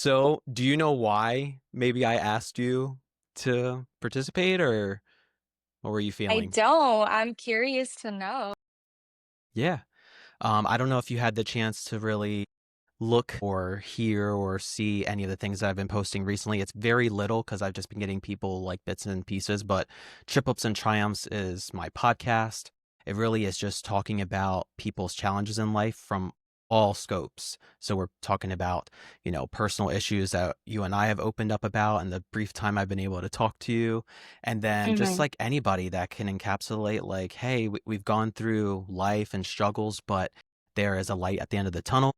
So, do you know why maybe I asked you to participate, or what were you I feeling? don't. I'm curious to know. Yeah. I don't know if you had the chance to really look or hear or see any of the things that I've been posting recently. It's very little because I've just been getting people like bits and pieces, but Trip Ups and Triumphs is my podcast. It really is just talking about people's challenges in life from all scopes. So we're talking about, personal issues that you and I have opened up about in the brief time I've been able to talk to you. And then just Hmm. like anybody that can encapsulate like, hey, we've gone through life and struggles, but there is a light at the end of the tunnel.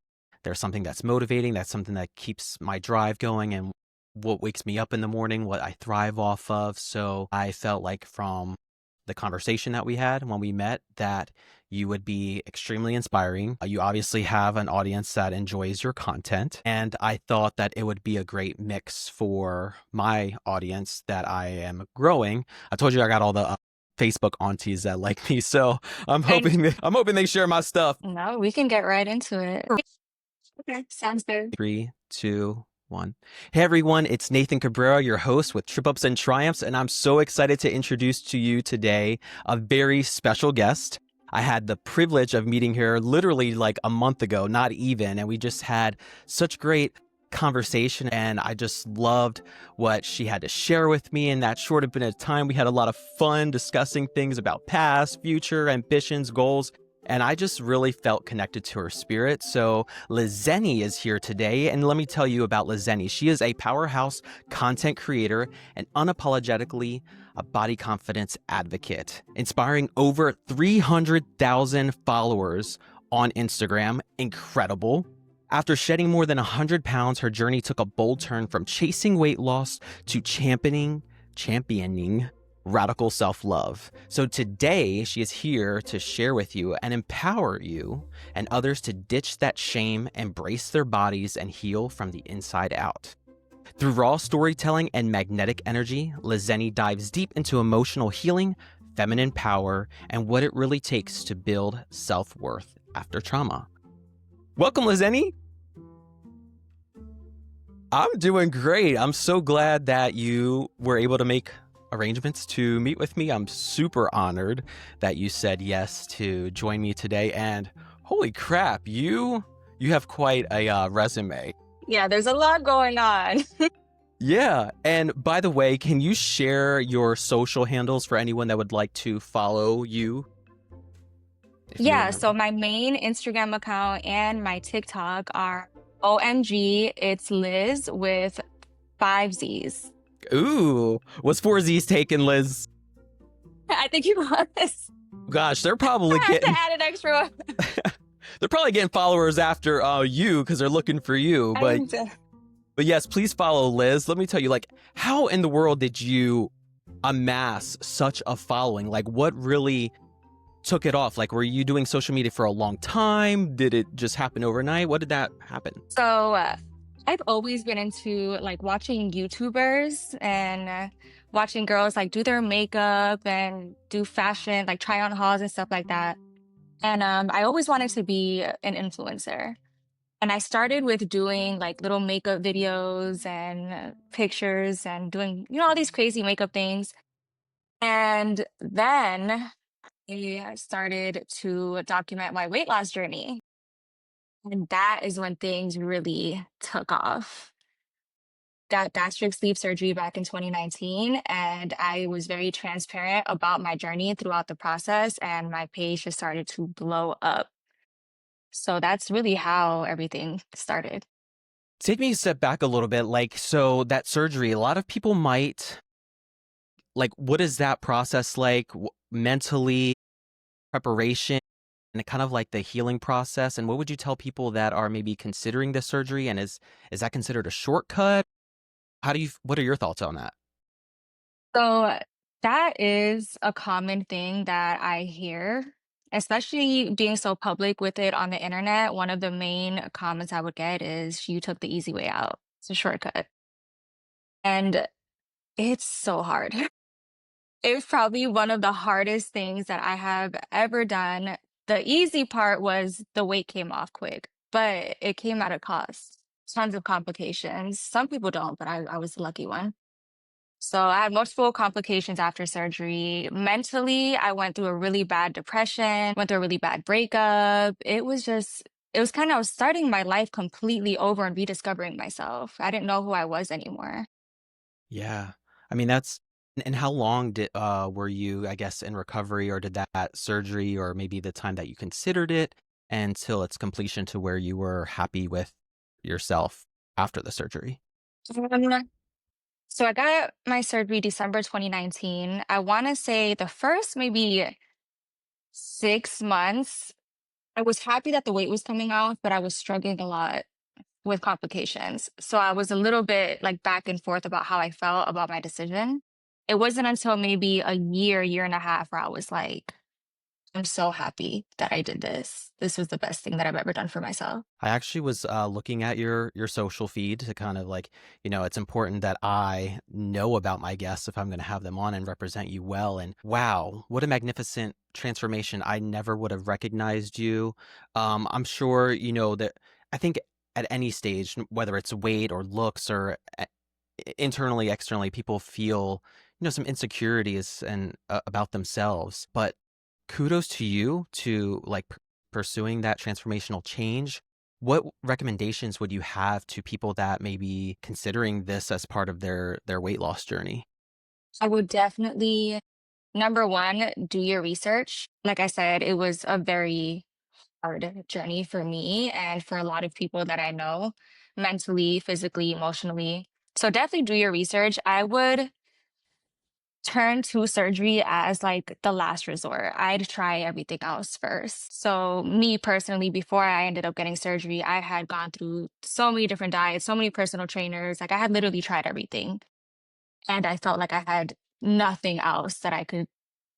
There's something that's motivating, that's something that keeps my drive going and what wakes me up in the morning, what I thrive off of. So I felt like from the conversation that we had when we met that you would be extremely inspiring. You obviously have an audience that enjoys your content, and I thought that it would be a great mix for my audience that I am growing. I told you I got all the Facebook aunties that like me, so And I'm hoping they share my stuff. no, we can get right into it. Okay, sounds good. Three, two, one. Hey everyone, it's Nathan Cabrera, your host with Trip Ups and Triumphs, and I'm so excited to introduce to you today a very special guest. I had the privilege of meeting her literally like a month ago, not even, and we just had such great conversation, and I just loved what she had to share with me in that short bit of time. We had a lot of fun discussing things about past, future, ambitions, goals, and I just really felt connected to her spirit. So Lizeni is here today, and let me tell you about Lizeni. She is a powerhouse content creator and unapologetically a body confidence advocate, inspiring over 300,000 followers on Instagram. Incredible. After shedding more than 100 pounds, her journey took a bold turn from chasing weight loss to championing radical self-love. So today she is here to share with you and empower you and others to ditch that shame, embrace their bodies, and heal from the inside out. Through raw storytelling and magnetic energy, Lizeni dives deep into emotional healing, feminine power, and what it really takes to build self-worth after trauma. Welcome, Lizeni. I'm doing great. I'm so glad that you were able to make arrangements to meet with me. I'm super honored that you said yes to join me today. And holy crap, you have quite a resume. Yeah, there's a lot going on. Yeah. And by the way, can you share your social handles for anyone that would like to follow you, if you Yeah, so remember? my main Instagram account and my TikTok are OMG, it's Liz with 5 Z's. Ooh, what's 4Z's taken, Liz? I think you was. Gosh, they're probably I had to getting add an extra one. they're probably getting followers after you because they're looking for you. I But need to. yes, please follow Liz. Let me tell you, like, how in the world did you amass such a following? Like, what really took it off? Like, were you doing social media for a long time? Did it just happen overnight? What did that happen? So I've always been into like watching YouTubers and watching girls like do their makeup and do fashion, like try on hauls and stuff like that. And I always wanted to be an influencer. And I started with doing like little makeup videos and pictures and doing, all these crazy makeup things. And then I started to document my weight loss journey. And that is when things really took off. Got gastric sleeve surgery back in 2019, and I was very transparent about my journey throughout the process, and my page just started to blow up. So that's really how everything started. Take me a step back a little bit. Like, so that surgery, a lot of people might, like, what is that process like mentally, preparation? And kind of like the healing process, and what would you tell people that are maybe considering the surgery, and is that considered a shortcut? What are your thoughts on that? So that is a common thing that I hear, especially being so public with it on the internet. One of the main comments I would get is, "You took the easy way out. It's a shortcut." And it's so hard. It's probably one of the hardest things that I have ever done. The easy part was the weight came off quick, but it came at a cost. tons of complications. Some people don't, but I was the lucky one. So I had multiple complications after surgery. Mentally, I went through a really bad depression, went through a really bad breakup. It was kind of, I was starting my life completely over and rediscovering myself. I didn't know who I was anymore. Yeah. I mean, that's and how long did were you, I guess, in recovery, or did that surgery or maybe the time that you considered it until its completion to where you were happy with yourself after the surgery? Um, so I got my surgery December 2019. I want to say the first maybe 6 months, I was happy that the weight was coming off, but I was struggling a lot with complications. So I was a little bit like back and forth about how I felt about my decision. It wasn't until maybe a year and a half where I was like, I'm so happy that I did this. This was the best thing that I've ever done for myself. I actually was looking at your social feed to kind of like, it's important that I know about my guests if I'm going to have them on and represent you well. And wow, what a magnificent transformation! I never would have recognized you. I'm sure that I think at any stage, whether it's weight or looks or internally, externally, people feel some insecurities and about themselves, but kudos to you to like pursuing that transformational change. What recommendations would you have to people that may be considering this as part of their weight loss journey? I would definitely, number one, do your research. Like I said, it was a very hard journey for me and for a lot of people that I know, mentally, physically, emotionally. So definitely do your research. I would turn to surgery as like the last resort. I'd try everything else first. So, me personally, before I ended up getting surgery, I had gone through so many different diets, so many personal trainers. Like, I had literally tried everything. And I felt like I had nothing else that I could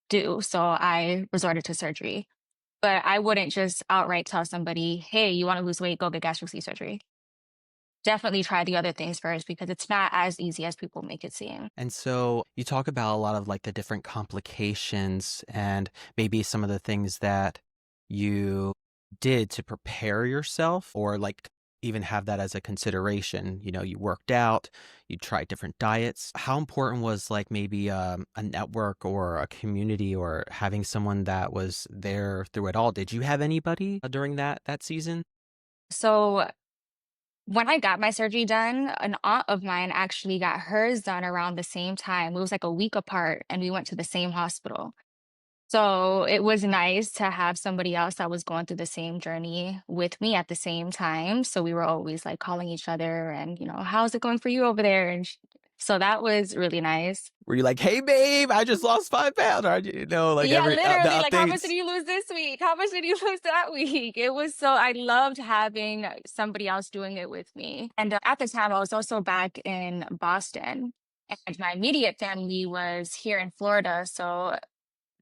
do. So, I resorted to surgery. But I wouldn't just outright tell somebody, hey, you want to lose weight, go get gastric sleeve surgery. Definitely try the other things first because it's not as easy as people make it seem. And so you talk about a lot of like the different complications and maybe some of the things that you did to prepare yourself or like even have that as a consideration. You worked out, you tried different diets. How important was like maybe a network or a community or having someone that was there through it all? Did you have anybody during that season? So, when I got my surgery done, an aunt of mine actually got hers done around the same time. It was like a week apart, and we went to the same hospital. So it was nice to have somebody else that was going through the same journey with me at the same time. So we were always like calling each other and, how's it going for you over there? So that was really nice. Were you like, hey babe, I just lost 5 pounds, or like Yeah, every the literally, like, how much did updates? you lose this week? How much did you lose that week? It was so, I loved having somebody else doing it with me. And at the time, I was also back in Boston, and my immediate family was here in Florida. So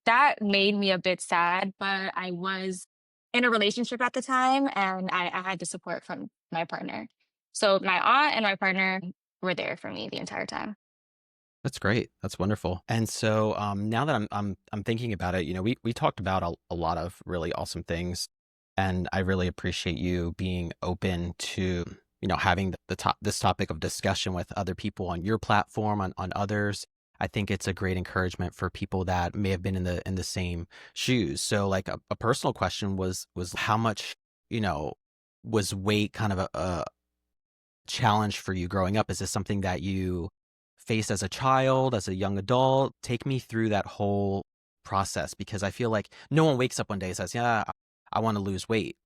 that made me a bit sad, but I was in a relationship at the time, and I had the support from my partner. So my aunt and my partner were there for me the entire time. That's great. That's wonderful. And so now that I'm thinking about it, we talked about a lot of really awesome things, and I really appreciate you being open to having this topic of discussion with other people on your platform, on others. I think it's a great encouragement for people that may have been in the same shoes. So like a personal question was how much you know was weight kind of a challenge for you growing up? Is this something that you faced as a child, as a young adult? Take me through that whole process because I feel like no one wakes up one day and says, "Yeah, I want to lose weight."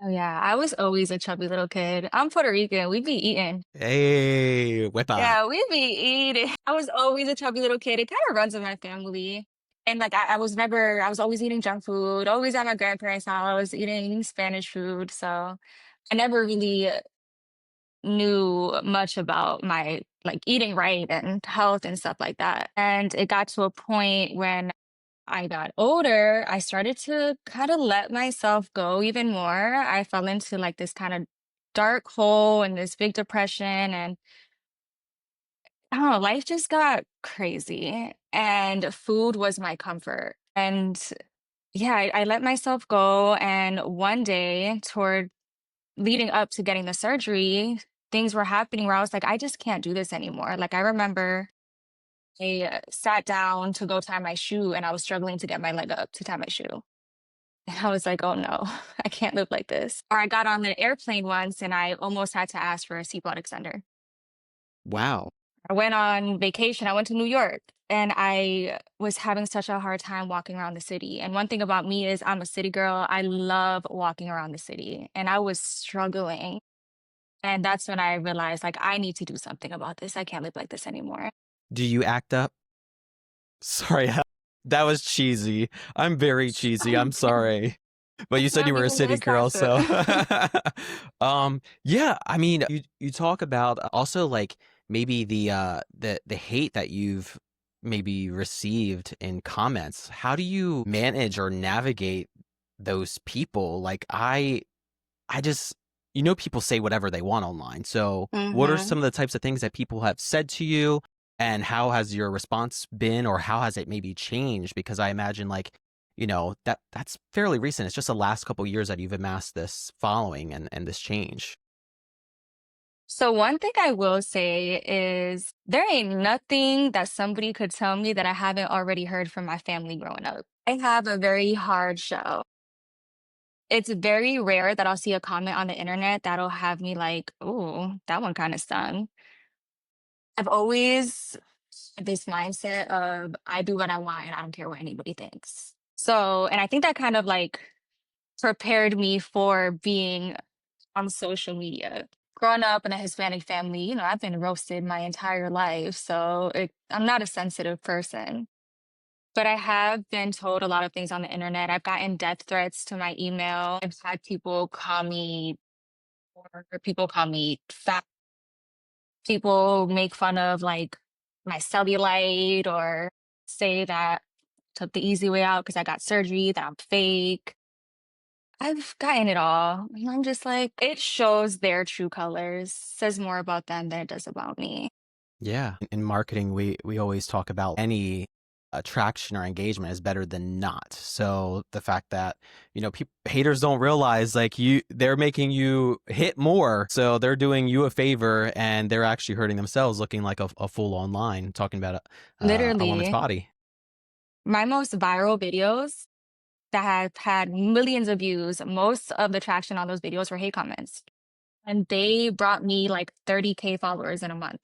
Oh yeah, I was always a chubby little kid. I'm Puerto Rican. We be eating. Hey, whip out. Yeah, we be eating. I was always a chubby little kid. It kind of runs in my family. And like I was always eating junk food, always at my grandparents' house, eating Spanish food. So I never really knew much about my like eating right and health and stuff like that. And it got to a point when I got older, I started to kind of let myself go even more. I fell into like this kind of dark hole and this big depression. And I don't know, life just got crazy. And food was my comfort. And yeah, I let myself go. And one day, toward leading up to getting the surgery, things were happening where I was like, I just can't do this anymore. Like, I remember I sat down to go tie my shoe and I was struggling to get my leg up to tie my shoe. And I was like, oh no, I can't live like this. Or I got on the airplane once and I almost had to ask for a seatbelt extender. Wow. I went on vacation. I went to New York and I was having such a hard time walking around the city. And one thing about me is I'm a city girl. I love walking around the city and I was struggling. And that's when I realized like I need to do something about this. I can't live like this anymore. Do you act up? Sorry, that was cheesy. I'm very cheesy. I'm sorry. But you said Not you were a even city this girl, gossip. so yeah, I mean, you talk about also like maybe the hate that you've maybe received in comments. How do you manage or navigate those people? Like I just people say whatever they want online. So, what are Hmm. some of the types of things that people have said to you, and how has your response been, or how has it maybe changed? Because I imagine, like, that's fairly recent. It's just the last couple years that you've amassed this following and this change. So one thing I will say is there ain't nothing that somebody could tell me that I haven't already heard from my family growing up. I have a very hard shell. It's very rare that I'll see a comment on the internet that'll have me like, "Ooh, that one kind of stung." I've always had this mindset of I do what I want and I don't care what anybody thinks. So, and I think that kind of like prepared me for being on social media. Growing up in a Hispanic family, I've been roasted my entire life, so I'm not a sensitive person. But I have been told a lot of things on the internet. I've gotten death threats to my email. I've had people call me, or people call me fat. People make fun of like my cellulite or say that I took the easy way out because I got surgery, that I'm fake. I've gotten it all. And I'm just like, it shows their true colors, says more about them than it does about me. Yeah. In marketing, we always talk about any attraction or engagement is better than not. So the fact that, people haters don't realize like they're making you hit more. So they're doing you a favor and they're actually hurting themselves looking like a fool online talking about a woman's Literally, body. my most viral videos that have had millions of views, most of the traction on those videos were hate comments. And they brought me like 30K followers in a month.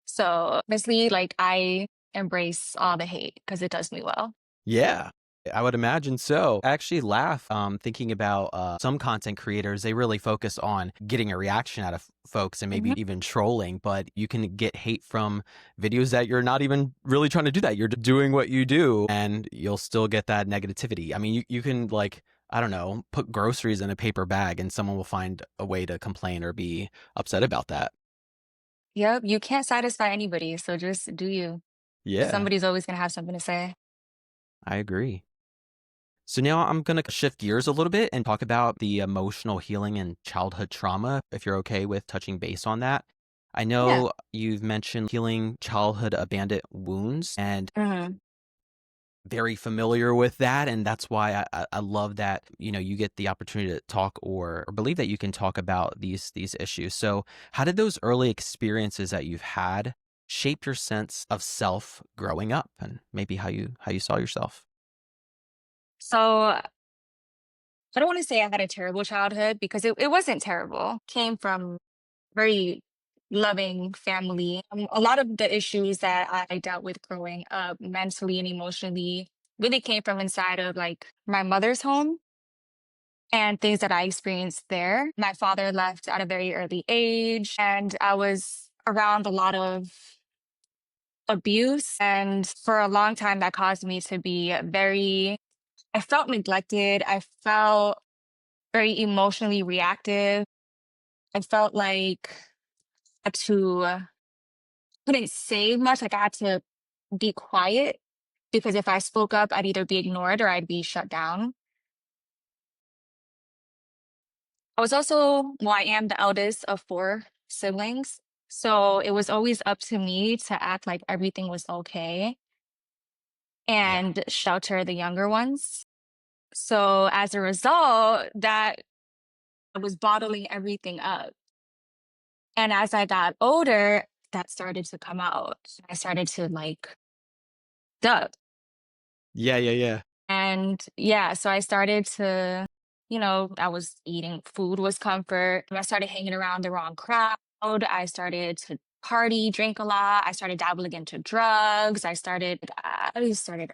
So honestly, like I embrace all the hate because it does me well. Yeah, I would imagine so. I actually laugh thinking about some content creators. They really focus on getting a reaction out of folks and maybe Mhm. even trolling, but you can get hate from videos that you're not even really trying to do that. You're doing what you do and you'll still get that negativity. I mean, you can like, I don't know, put groceries in a paper bag and someone will find a way to complain or be upset about that. Yep, you can't satisfy anybody, so just do you. Yeah, Somebody's always gonna have something to say. I agree. So now I'm going to shift gears a little bit and talk about the emotional healing and childhood trauma, if you're okay with touching base on that. I Yeah. know you've mentioned healing childhood abandoned wounds and Mhm. very familiar with that. And that's why I love that, you get the opportunity to talk or believe that you can talk about these issues. So how did those early experiences that you've had shape your sense of self growing up and maybe how you saw yourself? So I don't want to say I had a terrible childhood because it wasn't terrible. Came from very loving family. A lot of the issues that I dealt with growing up mentally and emotionally really came from inside of like my mother's home and things that I experienced there. My father left at a very early age, and I was around a lot of abuse. And for a long time, that caused me to be I felt neglected. I felt very emotionally reactive. I felt like I had to couldn't say much. Like I had to be quiet because if I spoke up, I'd either be ignored or I'd be shut down. I was also, well, I am the eldest of four siblings. So it was always up to me to act like everything was okay Yeah. and shelter the younger ones. So as a result, that I was bottling everything up. And as I got older, that started to come out. I started to like duck. Yeah, yeah, yeah. And yeah, so I started to, I was eating food was comfort. I started hanging around the wrong crowd. I started to party, drink a lot. I started dabbling into drugs. I started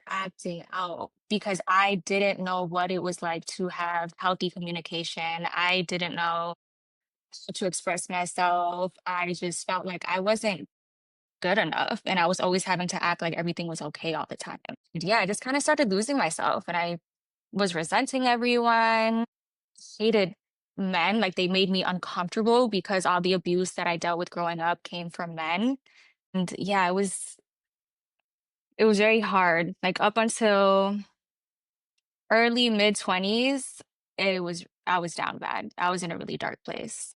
acting out because I didn't know what it was like to have healthy communication. I didn't know how to express myself. I just felt like I wasn't good enough and I was always having to act like everything was okay all the time. And yeah, I just kind of started losing myself and I was resenting everyone, hated men, like they made me uncomfortable because all the abuse that I dealt with growing up came from men. And yeah, it was very hard. Like up until early mid 20s, I was down bad. I was in a really dark place.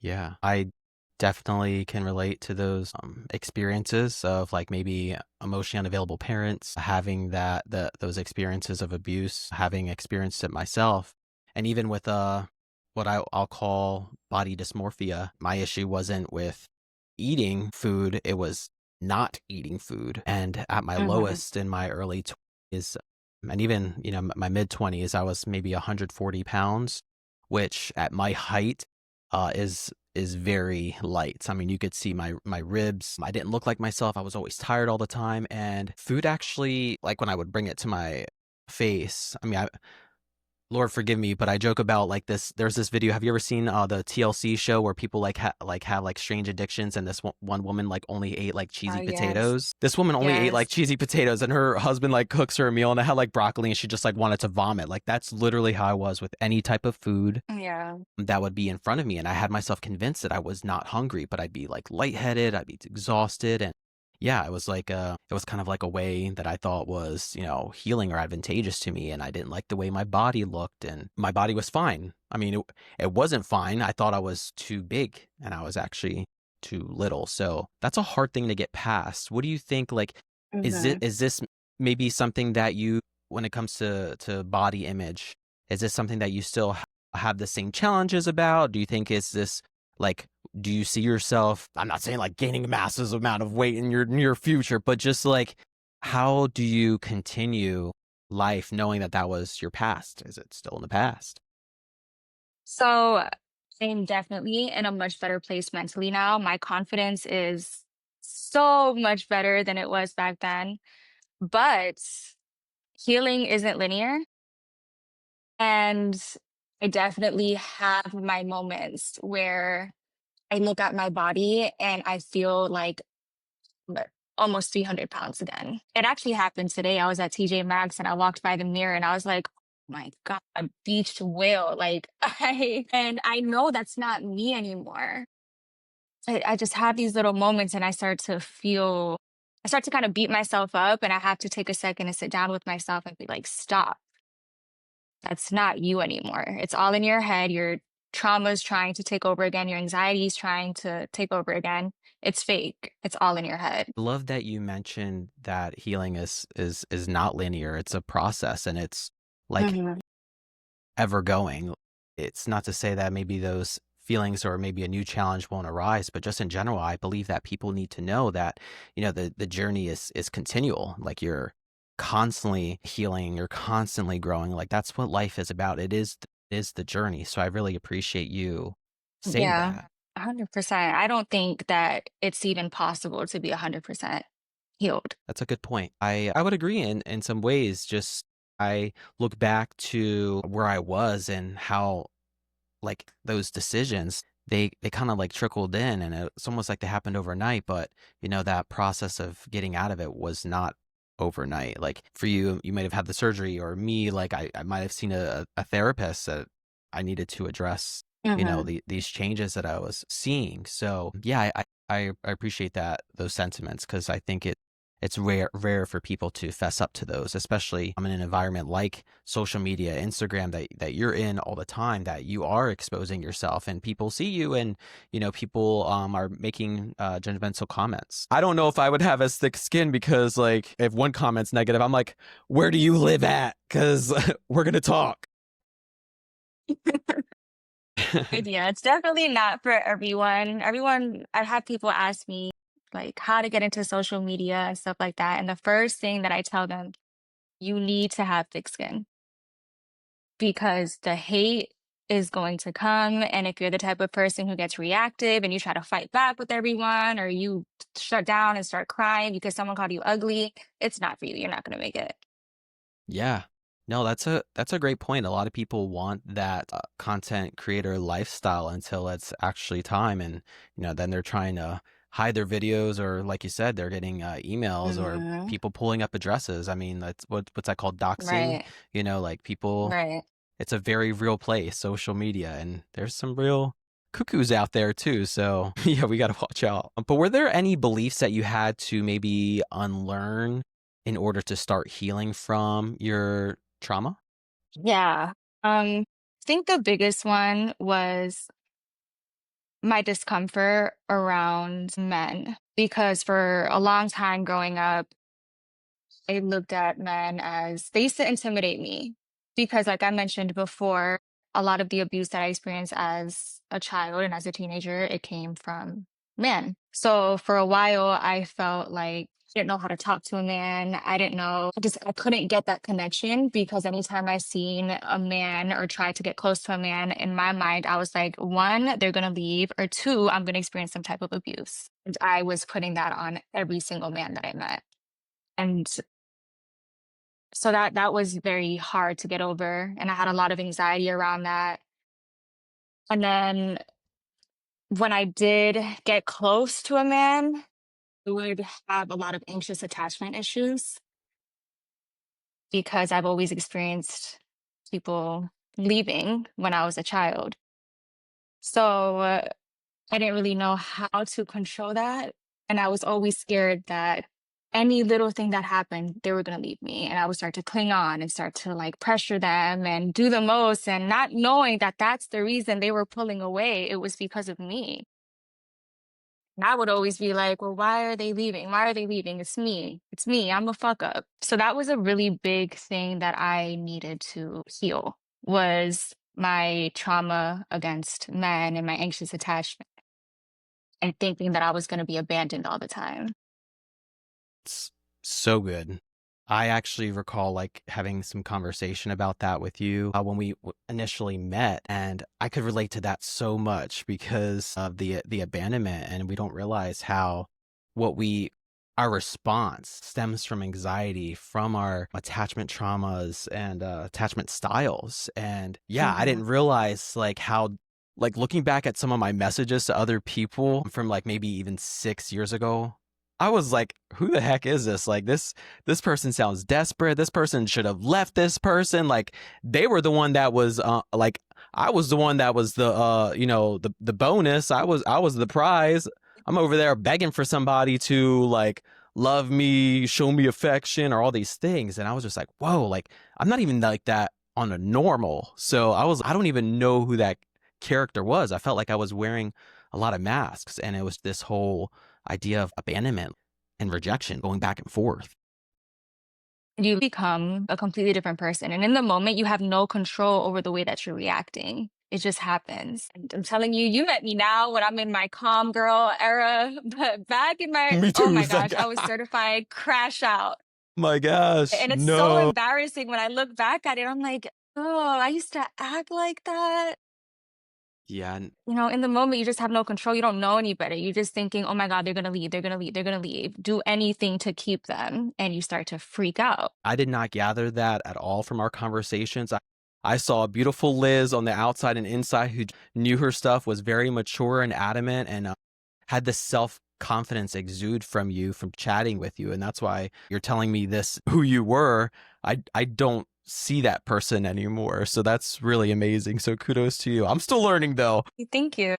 Yeah, I definitely can relate to those experiences of like maybe emotionally unavailable parents, having those experiences of abuse, having experienced it myself, and even with what I'll call body dysmorphia. My issue wasn't with eating food; it was not eating food. And at my Hmm. lowest in my early 20s, and even my mid 20s, I was maybe 140 pounds, which at my height is very light. I mean, you could see my ribs. I didn't look like myself. I was always tired all the time, and food actually, like when I would bring it to my face. I mean, Lord forgive me, but I joke about like this. There's this video. Have you ever seen the TLC show where people like have like strange addictions, and this one woman like only ate like Oh cheesy yes. potatoes. This woman only ate like Yes. cheesy potatoes, and her husband like cooks her a meal, and it had like broccoli, and she just like wanted to vomit. Like that's literally how I was with any type of food Yeah. that would be in front of me. And I had myself convinced that I was not hungry, but I'd be like lightheaded, I'd be exhausted. And yeah, it was like it was kind of like a way that I thought was, healing or advantageous to me. And I didn't like the way my body looked, and my body was fine. I mean, it wasn't fine. I thought I was too big and I was actually too little. So that's a hard thing to get past. What do you think? Like, Hmm. is this maybe something that you, when it comes to body image, is this something that you still have the same challenges about? Do you think is this like, do you see yourself, I'm not saying like gaining a massive amount of weight in your near future, but just like how do you continue life knowing that that was your past? Is it still in the past? So I'm definitely in a much better place mentally now. My confidence is so much better than it was back then. But healing isn't linear. And I definitely have my moments where I look at my body and I feel like but almost 300 pounds again. It actually happened today. I was at TJ Maxx and I walked by the mirror and I was like, oh my God, a beached whale. Like and I know that's not me anymore. I just have these little moments and I start to kind of beat myself up and I have to take a second and sit down with myself and be like, stop. That's not you anymore. It's all in your head. Your trauma's trying to take over again. Your anxiety is trying to take over again. It's fake. It's all in your head. I love that you mentioned that healing is not linear. It's a process, and it's like Mhm. ever going. It's not to say that maybe those feelings or maybe a new challenge won't arise, but just in general, I believe that people need to know that, the journey is continual. Like you're constantly healing, you're constantly growing. Like that's what life is about. It is the journey. So I really appreciate you saying Yeah, that. 100%. I don't think that it's even possible to be 100% healed. That's a good point. I would agree in some ways. Just I look back to where I was and how like those decisions, they kind of like trickled in, and it's almost like they happened overnight, but that process of getting out of it was not overnight. Like for you, you might have had the surgery, or me, like I might have seen a therapist that I needed to address, Mhm. these changes that I was seeing. So yeah, I appreciate those sentiments, because I think it's rare for people to fess up to those, especially in an environment like social media, Instagram, that you're in all the time, that you are exposing yourself and people see you, and people are making judgmental comments. I don't know if I would have as thick skin, because like if one comment's negative, I'm like, where do you live at? Because we're gonna talk. idea. It's definitely not for everyone. I've had people ask me like how to get into social media and stuff like that. And the first thing that I tell them, you need to have thick skin because the hate is going to come. And if you're the type of person who gets reactive and you try to fight back with everyone or you shut down and start crying because someone called you ugly, it's not for you. You're not going to make it. Yeah. No, that's a great point. A lot of people want that content creator lifestyle until it's actually time, and then they're trying to hide their videos, or like you said, they're getting emails or Hmm. people pulling up addresses. I mean, that's what's that called, doxing? Right. Like people. Right. It's a very real place, social media, and there's some real cuckoos out there too. So yeah, we got to watch out. But were there any beliefs that you had to maybe unlearn in order to start healing from your trauma? Yeah. I think the biggest one was my discomfort around men because for a long time growing up, I looked at men as they used to intimidate me because, like I mentioned before, a lot of the abuse that I experienced as a child and as a teenager, it came from men. So for a while, I felt like I didn't know how to talk to a man. I didn't know, I couldn't get that connection because anytime I seen a man or tried to get close to a man, in my mind, I was like, one, they're gonna leave, or two, I'm gonna experience some type of abuse. And I was putting that on every single man that I met. And so that was very hard to get over, and I had a lot of anxiety around that. And then when I did get close to a man, I would have a lot of anxious attachment issues because I've always experienced people leaving when I was a child. So I didn't really know how to control that. And I was always scared that any little thing that happened, they were going to leave me. And I would start to cling on and start to like pressure them and do the most, and not knowing that that's the reason they were pulling away. It was because of me. And I would always be like, well, why are they leaving? Why are they leaving? It's me. It's me. I'm a fuck up. So that was a really big thing that I needed to heal was my trauma against men and my anxious attachment and thinking that I was gonna be abandoned all the time. It's so good. I actually recall like having some conversation about that with you when we initially met, and I could relate to that so much because of the abandonment, and we don't realize how what we our response stems from anxiety, from our attachment traumas and attachment styles. And yeah, I Mhm. didn't realize like how, like, looking back at some of my messages to other people from like maybe even 6 years ago, I was like, who the heck is this? Like this person sounds desperate. This person should have left this person. Like they were the one that was like I was the one that was the the bonus. I was the prize. I'm over there begging for somebody to like love me, show me affection, or all these things. And I was just like, whoa, like I'm not even like that on a normal. So I don't even know who that character was. I felt like I was wearing a lot of masks, and it was this whole idea of abandonment and rejection going back and forth. You become a completely different person, and in the moment, you have no control over the way that you're reacting. It just happens, and I'm telling you, you met me now when I'm in my calm girl era, but back in my Me oh too. my It's like, gosh, I was certified crash out, my gosh, and it's so no. embarrassing when I look back at it, I'm like, "Oh, I used to act like that." Yeah, In the moment, you just have no control. You don't know any better. You're just thinking, "Oh my god, they're gonna leave. They're gonna leave. They're gonna leave." Do anything to keep them, and you start to freak out. I did not gather that at all from our conversations. I saw a beautiful Liz on the outside and inside who knew her stuff, was very mature and adamant, and had this self confidence exude from you from chatting with you. And that's why you're telling me this, who you were. I don't see that person anymore. So that's really amazing. So kudos to you. I'm still learning though. Thank you.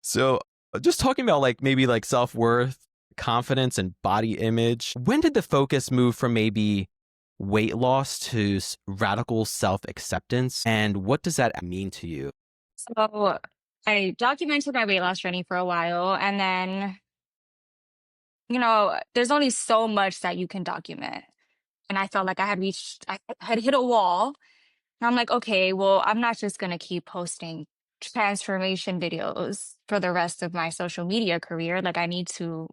So, just talking about like maybe like self worth, confidence, and body image, when did the focus move from maybe weight loss to radical self acceptance? And what does that mean to you? So I documented my weight loss journey for a while, and then, there's only so much that you can document. And I felt like I had hit a wall. I'm like, okay, well, I'm not just gonna keep posting transformation videos for the rest of my social media career. Like, I need to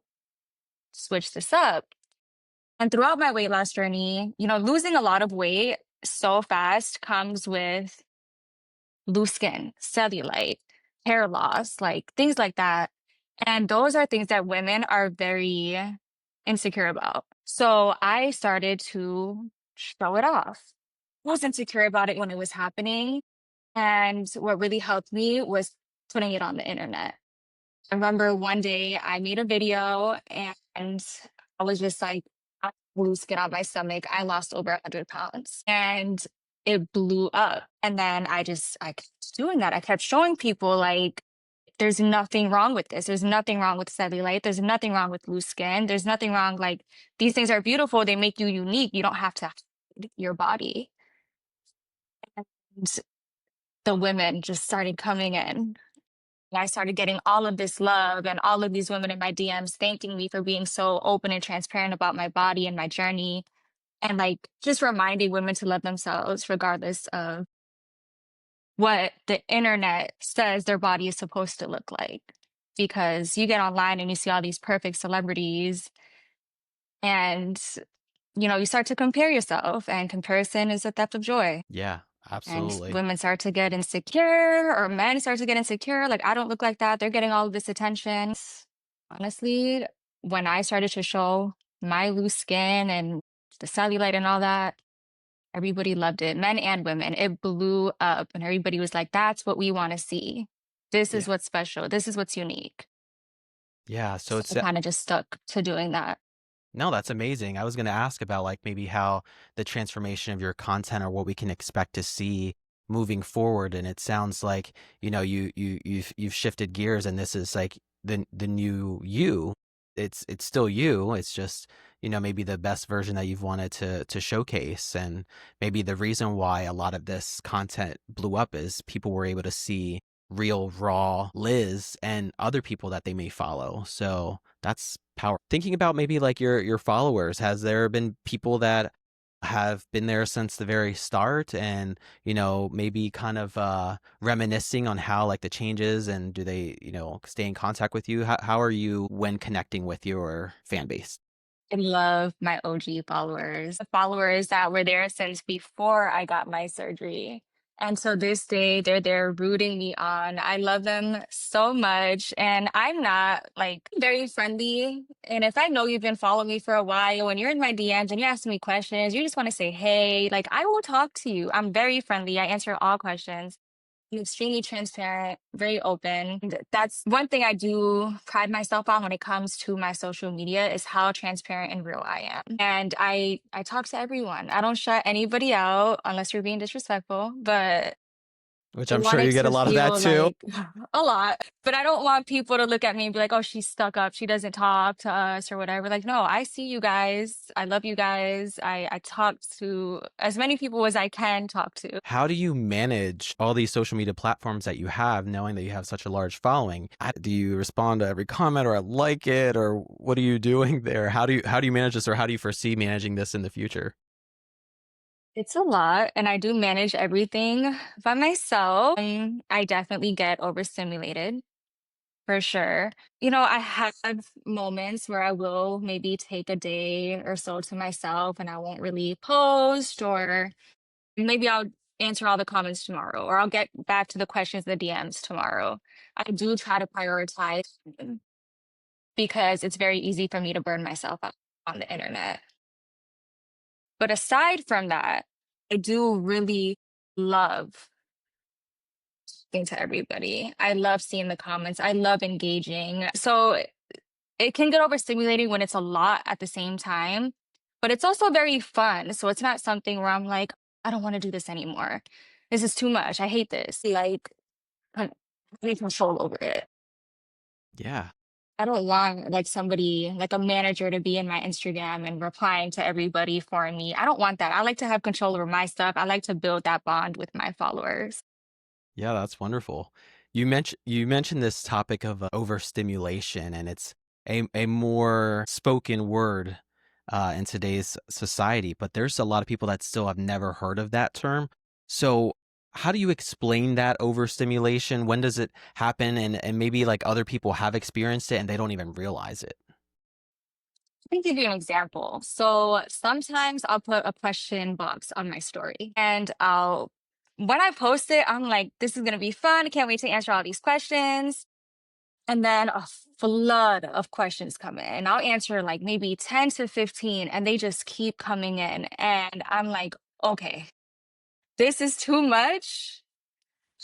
switch this up. And throughout my weight loss journey, losing a lot of weight so fast comes with loose skin, cellulite, hair loss, like things like that. And those are things that women are very insecure about. So I started to show it off. I was insecure about it when it was happening. And what really helped me was putting it on the internet. I remember one day I made a video and I was just like, I blew skin on my stomach. I lost over 100 pounds and it blew up. And then I kept doing that. I kept showing people like, there's nothing wrong with this. There's nothing wrong with cellulite. There's nothing wrong with loose skin. There's nothing wrong. Like, these things are beautiful. They make you unique. You don't have to hide your body. And the women just started coming in. And I started getting all of this love and all of these women in my DMs thanking me for being so open and transparent about my body and my journey. And like just reminding women to love themselves regardless of what the internet says their body is supposed to look like. Because you get online and you see all these perfect celebrities and you start to compare yourself, and comparison is a theft of joy. Yeah, And absolutely. women start to get insecure, or men start to get insecure. Like, I don't look like that. They're getting all of this attention. Honestly, when I started to show my loose skin and the cellulite and all that, everybody loved it, men and women. It blew up, and everybody was like, that's what we want to see. This is Yeah. what's special. This is what's unique. Yeah, so So it's I kind of just stuck to doing that. no, that's amazing. I was going to ask about like maybe how the transformation of your content or what we can expect to see moving forward. And it sounds like, you've shifted gears and this is like the new you. It's still you. It's just, maybe the best version that you've wanted to showcase. And maybe the reason why a lot of this content blew up is people were able to see real raw Liz and other people that they may follow. So that's power. Thinking about maybe like your followers, has there been people that have been there since the very start and maybe kind of reminiscing on how like the changes, and do they stay in contact with you? How are you when connecting with your fan base? I love my OG followers, the followers that were there since before I got my surgery. And so this day, they're there rooting me on. I love them so much. And I'm not like very friendly. And if I know you've been following me for a while and you're in my DMs and you're asking me questions, you just want to say, hey, like I will talk to you. I'm very friendly. I answer all questions. I'm extremely transparent, very open. And that's one thing I do pride myself on when it comes to my social media is how transparent and real I am. And I talk to everyone. I don't shut anybody out unless you're being disrespectful, but Which I I'm want sure it you get a to lot of that feel too. like a lot. But I don't want people to look at me and be like, oh, she's stuck up. She doesn't talk to us or whatever. Like, no, I see you guys. I love you guys. I talk to as many people as I can talk to. How do you manage all these social media platforms that you have, knowing that you have such a large following? Do you respond to every comment, or I like it, or what are you doing there? How do you manage this, or how do you foresee managing this in the future? It's a lot, and I do manage everything by myself. I definitely get overstimulated for sure. I have moments where I will maybe take a day or so to myself and I won't really post, or maybe I'll answer all the comments tomorrow, or I'll get back to the questions in the DMs tomorrow. I do try to prioritize because it's very easy for me to burn myself out on the internet. But aside from that, I do really love to everybody. I love seeing the comments. I love engaging. So it can get overstimulating when it's a lot at the same time, but it's also very fun. So it's not something where I'm like, I don't want to do this anymore. This is too much. I hate this. Like, I need control over it. Yeah. I don't want like somebody, like a manager, to be in my Instagram and replying to everybody for me. I don't want that. I like to have control over my stuff. I like to build that bond with my followers. Yeah, that's wonderful. You mentioned this topic of overstimulation, and it's a more spoken word in today's society. But there's a lot of people that still have never heard of that term. So, how do you explain that overstimulation? When does it happen? And maybe like other people have experienced it and they don't even realize it. Let me give you an example. So sometimes I'll put a question box on my story and when I post it, I'm like, this is going to be fun. I can't wait to answer all these questions. And then a flood of questions come in. And I'll answer like maybe 10 to 15, and they just keep coming in. And I'm like, okay, this is too much.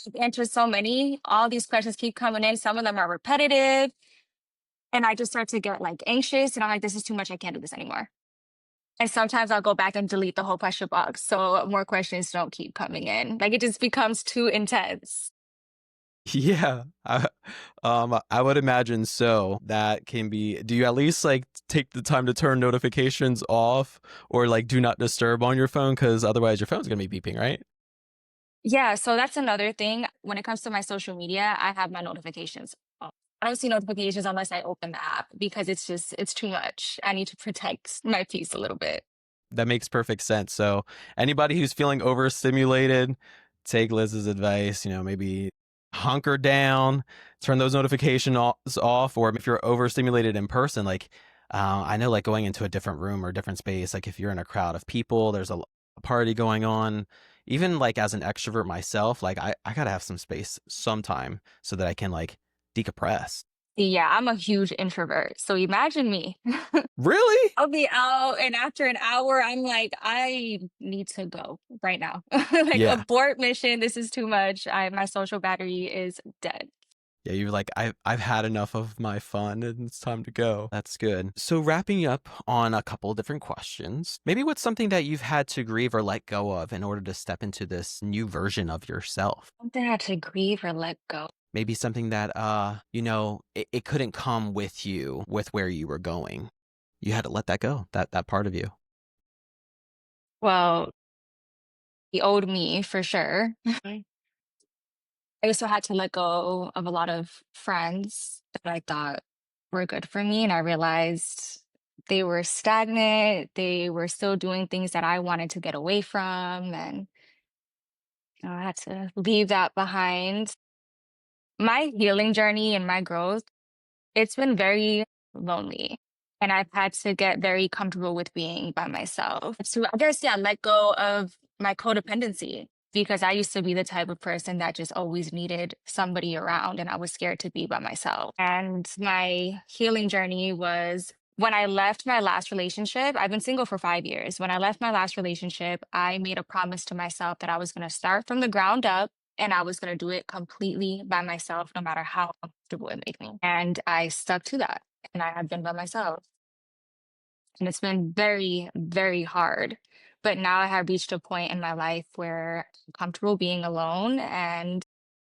I've answered so many. All these questions keep coming in. Some of them are repetitive. And I just start to get like anxious. And I'm like, this is too much. I can't do this anymore. And sometimes I'll go back and delete the whole question box so more questions don't keep coming in. Like it just becomes too intense. Yeah, I would imagine so. That can be. Do you at least like take the time to turn notifications off or like do not disturb on your phone? Because otherwise your phone's gonna be beeping, right? Yeah, so that's another thing. When it comes to my social media, I have my notifications off. I don't see notifications unless I open the app because it's too much. I need to protect my peace a little bit. That makes perfect sense. So anybody who's feeling overstimulated, take Liz's advice. Maybe hunker down, turn those notifications off, or if you're overstimulated in person, like I know, like going into a different room or different space, like if you're in a crowd of people, there's a party going on. Even like as an extrovert myself, like I gotta have some space sometime so that I can like decompress. Yeah, I'm a huge introvert. So imagine me. Really? I'll be out, and after an hour, I'm like, I need to go right now. Like Yeah. abort mission. This is too much. My social battery is dead. Yeah, you're like, I've had enough of my fun and it's time to go. That's good. So wrapping up on a couple different questions, maybe what's something that you've had to grieve or let go of in order to step into this new version of yourself? Something I had to grieve or let go. Maybe something that it couldn't come with you with where you were going. You had to let that go, that part of you. Well, he owed me for sure. I also had to let go of a lot of friends that I thought were good for me. And I realized they were stagnant. They were still doing things that I wanted to get away from. And I had to leave that behind. My healing journey and my growth, it's been very lonely. And I've had to get very comfortable with being by myself. So I guess, yeah, let go of my codependency because I used to be the type of person that just always needed somebody around and I was scared to be by myself. And my healing journey was when I left my last relationship. I've been single for 5 years. When I left my last relationship, I made a promise to myself that I was going to start from the ground up and I was going to do it completely by myself, no matter how uncomfortable it made me. And I stuck to that. And I have been by myself. And it's been very, very hard. But now I have reached a point in my life where I'm comfortable being alone. And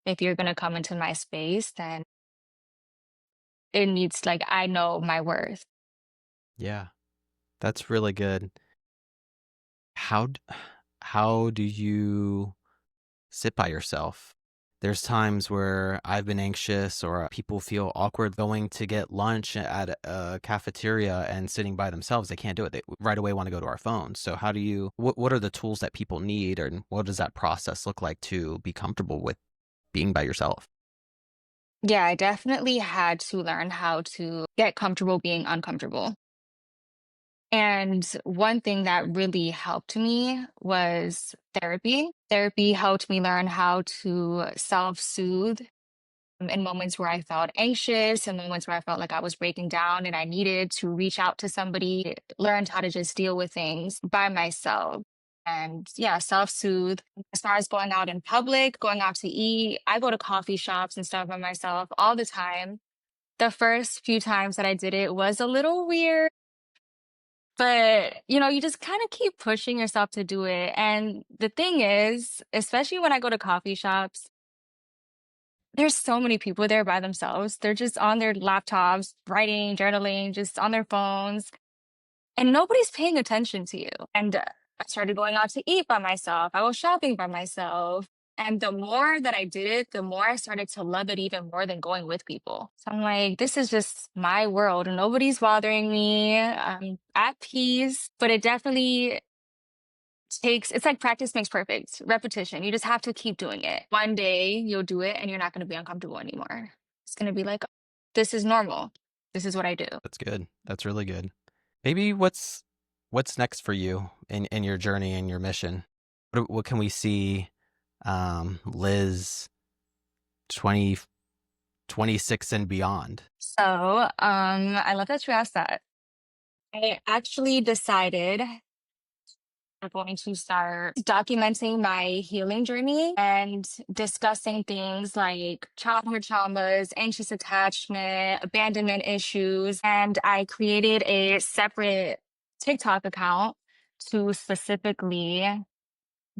if you're going to come into my space, then it needs, like, I know my worth. Yeah, that's really good. How d- how do you sit by yourself? There's times where I've been anxious or people feel awkward going to get lunch at a cafeteria and sitting by themselves. They can't do it. They right away want to go to our phones. So how do you what are the tools that people need and what does that process look like to be comfortable with being by yourself? Yeah, I definitely had to learn how to get comfortable being uncomfortable. And one thing that really helped me was therapy. Therapy helped me learn how to self soothe in moments where I felt anxious and moments where I felt like I was breaking down and I needed to reach out to somebody, learned how to just deal with things by myself. And yeah, self soothe. As far as going out in public, going out to eat, I go to coffee shops and stuff by myself all the time. The first few times that I did it was a little weird, but you just kind of keep pushing yourself to do it. And the thing is, especially when I go to coffee shops, there's so many people there by themselves. They're just on their laptops, writing, journaling, just on their phones, and nobody's paying attention to you. And I started going out to eat by myself. I was shopping by myself. And the more that I did it, the more I started to love it even more than going with people. So I'm like, this is just my world. Nobody's bothering me. I'm at peace. But it definitely takes it's like practice makes perfect. Repetition. You just have to keep doing it. One day you'll do it and you're not going to be uncomfortable anymore. It's going to be like, this is normal. This is what I do. That's good. That's really good. Maybe what's next for you in your journey and your mission? What can we see Liz 2026 and beyond? I love that you asked that. I actually decided I'm going to start documenting my healing journey and discussing things like childhood traumas, anxious attachment, abandonment issues. And I created a separate TikTok account to specifically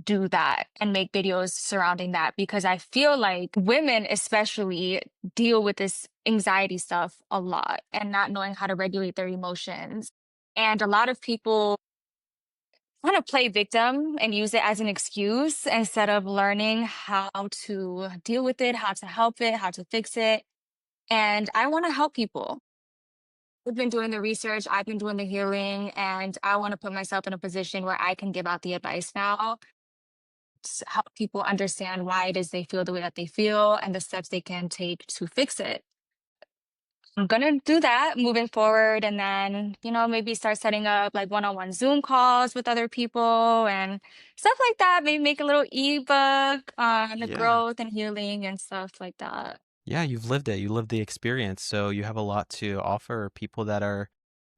do that and make videos surrounding that because I feel like women, especially, deal with this anxiety stuff a lot and not knowing how to regulate their emotions. And a lot of people kind of play victim and use it as an excuse instead of learning how to deal with it, how to help it, how to fix it. And I want to help people. I've been doing the research, I've been doing the healing, and I want to put myself in a position where I can give out the advice now to help people understand why it is they feel the way that they feel and the steps they can take to fix it. I'm gonna do that moving forward and then, maybe start setting up like one-on-one Zoom calls with other people and stuff like that. Maybe make a little ebook on the Yeah. growth and healing and stuff like that. Yeah, you've lived it. You lived the experience. So you have a lot to offer people that are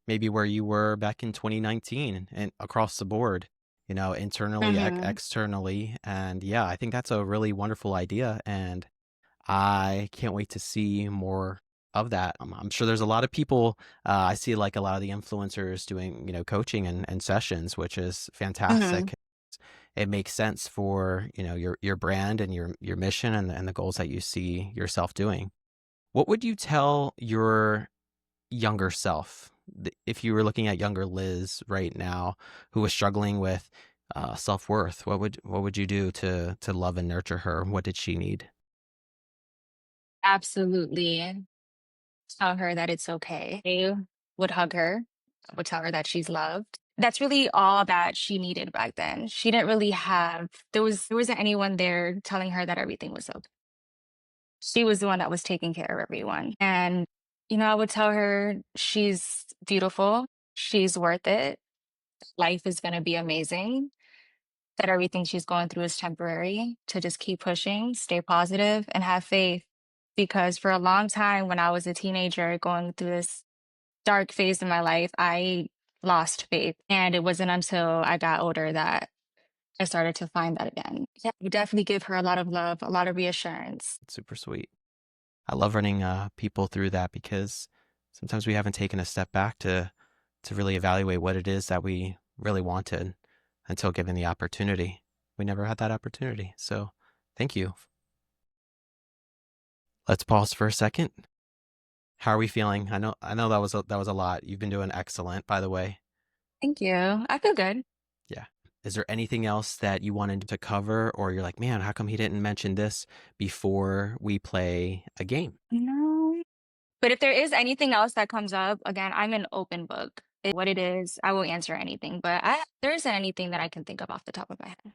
maybe where you were back in 2019 and across the board, internally, Mm-hmm. externally. And yeah, I think that's a really wonderful idea. And I can't wait to see more of that. I'm sure there's a lot of people. I see like a lot of the influencers doing, coaching and sessions, which is Mm-hmm. fantastic. It makes sense for, your brand and your mission and the goals that you see yourself doing. What would you tell your younger self if you were looking at younger Liz right now who was struggling with self-worth? What would you do to love and nurture her? What did she need? Absolutely. Tell her that it's okay. I would hug her. I would tell her that she's loved. That's really all that she needed back then. She didn't really have there wasn't anyone there telling her that everything was okay. She was the one that was taking care of everyone. And, I would tell her she's beautiful, she's worth it, life is gonna be amazing, that everything she's going through is temporary, to just keep pushing, stay positive, and have faith. Because for a long time when I was a teenager going through this dark phase in my life, I lost faith. And it wasn't until I got older that I started to find that again. Yeah, I would definitely give her a lot of love, a lot of reassurance. It's super sweet. I love running people through that because sometimes we haven't taken a step back to really evaluate what it is that we really wanted until given the opportunity. We never had that opportunity. So thank you. Let's pause for a second. How are we feeling? I know that was a lot. You've been doing excellent, by the way. Thank you. I feel good. Yeah. Is there anything else that you wanted to cover, or you're like, man, how come he didn't mention this before we play a game? No. But if there is anything else that comes up, again, I'm an open book. What it is, I will answer anything. But there isn't anything that I can think of off the top of my head.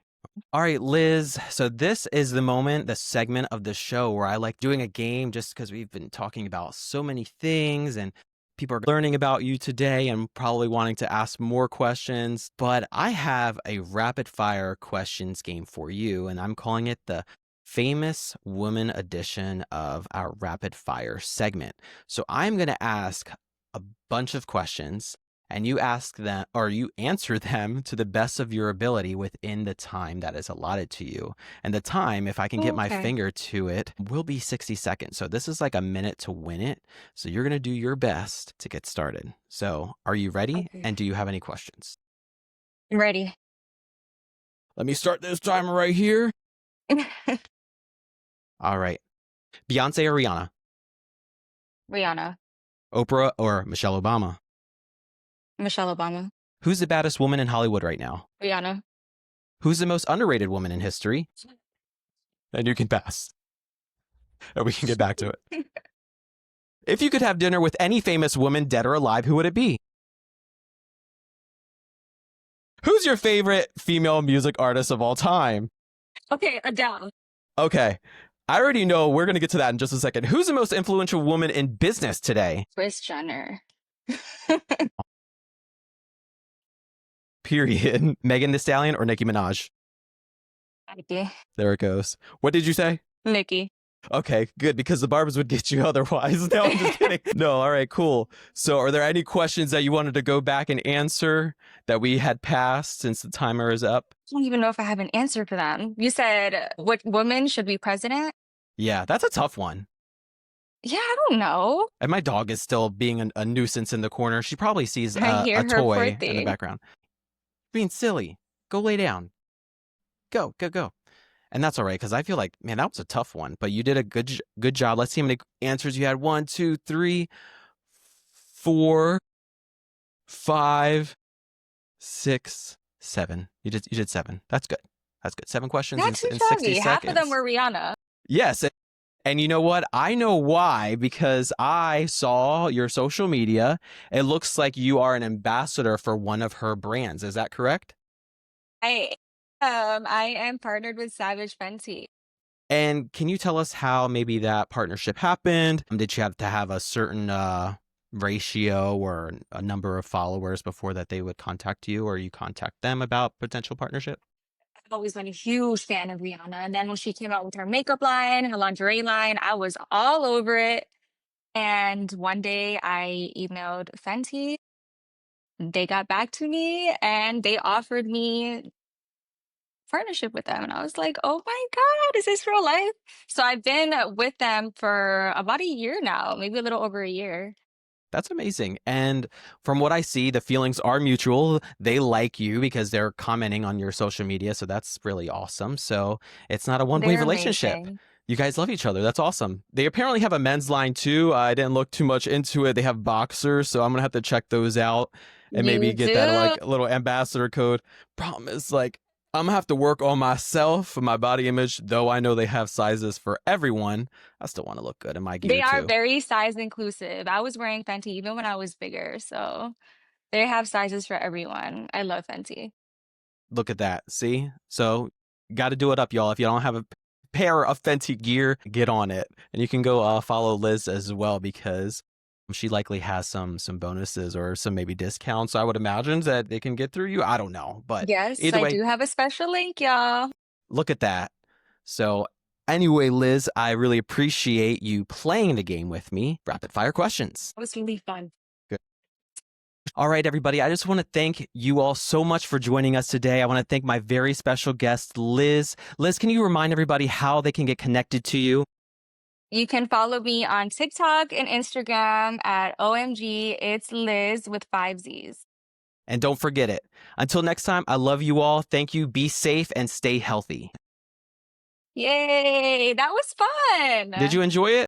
All right, Liz. So this is the moment, the segment of the show where I like doing a game just because we've been talking about so many things and people are learning about you today and probably wanting to ask more questions. But I have a rapid fire questions game for you, and I'm calling it the famous woman edition of our rapid fire segment. So I'm going to ask a bunch of questions and you ask them or you answer them to the best of your ability within the time that is allotted to you. And the time, if I can get Oh, my okay. finger to it, will be 60 seconds. So this is like a minute to win it. So you're going to do your best to get started. So are you ready? Okay. And do you have any questions? I'm ready. Let me start this timer right here. All right. Beyonce or Rihanna? Rihanna. Oprah or Michelle Obama? Michelle Obama. Who's the baddest woman in Hollywood right now? Rihanna. Who's the most underrated woman in history? And you can pass. And we can get back to it. If you could have dinner with any famous woman, dead or alive, who would it be? Who's your favorite female music artist of all time? Okay, Adele. Okay. I already know we're going to get to that in just a second. Who's the most influential woman in business today? Kris Jenner. Period. Megan Thee Stallion or Nicki Minaj? Nicki. There it goes. What did you say? Nicki. Okay, good, because the barbers would get you otherwise. No, I'm just kidding. No, all right, cool. So are there any questions that you wanted to go back and answer that we had passed since the timer is up? I don't even know if I have an answer for them. You said what woman should be president? Yeah, that's a tough one. Yeah, I don't know. And my dog is still being a nuisance in the corner. She probably sees I hear a her poor toy in the thing. background. Being silly. Go lay down. Go, go, go. And that's all right, because I feel like, man, that was a tough one. But you did a good job. Let's see how many answers you had. 1, 2, 3, 4, 5, 6, 7. You did 7. That's good. That's good. 7 questions Not too in 60 shabby. Half of them seconds. were Rihanna. Yes. And you know what? I know why, because I saw your social media. It looks like you are an ambassador for one of her brands. Is that correct? I am partnered with Savage Fenty. And can you tell us how maybe that partnership happened? Did you have to have a certain ratio or a number of followers before that they would contact you, or you contact them about potential partnership? I've always been a huge fan of Rihanna. And then when she came out with her makeup line, her lingerie line, I was all over it. And one day I emailed Fenty. They got back to me and they offered me partnership with them. And I was like, oh my God, is this real life? So I've been with them for about a year now, maybe a little over a year. That's amazing. And from what I see, the feelings are mutual. They like you because they're commenting on your social media. So that's really awesome. So it's not a one-way They're relationship. amazing. You guys love each other. That's awesome. They apparently have a men's line too. I didn't look too much into it. They have boxers, so I'm gonna have to check those out and maybe You get that do. like little ambassador code. Problem is, like, I'm gonna have to work on myself for my body image. Though I know they have sizes for everyone, I still want to look good in my gear They are too. very size inclusive. I was wearing Fenty even when I was bigger. So they have sizes for everyone. I love Fenty. Look at that. See? So, got to do it up, y'all. If you don't have a pair of Fenty gear, get on it. And you can go follow Liz as well, because she likely has some bonuses or some maybe discounts. So I would imagine that they can get through you. I don't know. But Yes, either I way, do have a special link, y'all. look at that. So, anyway, Liz, I really appreciate you playing the game with me. Rapid fire questions. It was really fun. All right, everybody. I just want to thank you all so much for joining us today. I want to thank my very special guest, Liz. Liz, can you remind everybody how they can get connected to you? You can follow me on TikTok and Instagram at OMG It's Liz with 5 Z's. And don't forget it. Until next time, I love you all. Thank you. Be safe and stay healthy. Yay, that was fun. Did you enjoy it?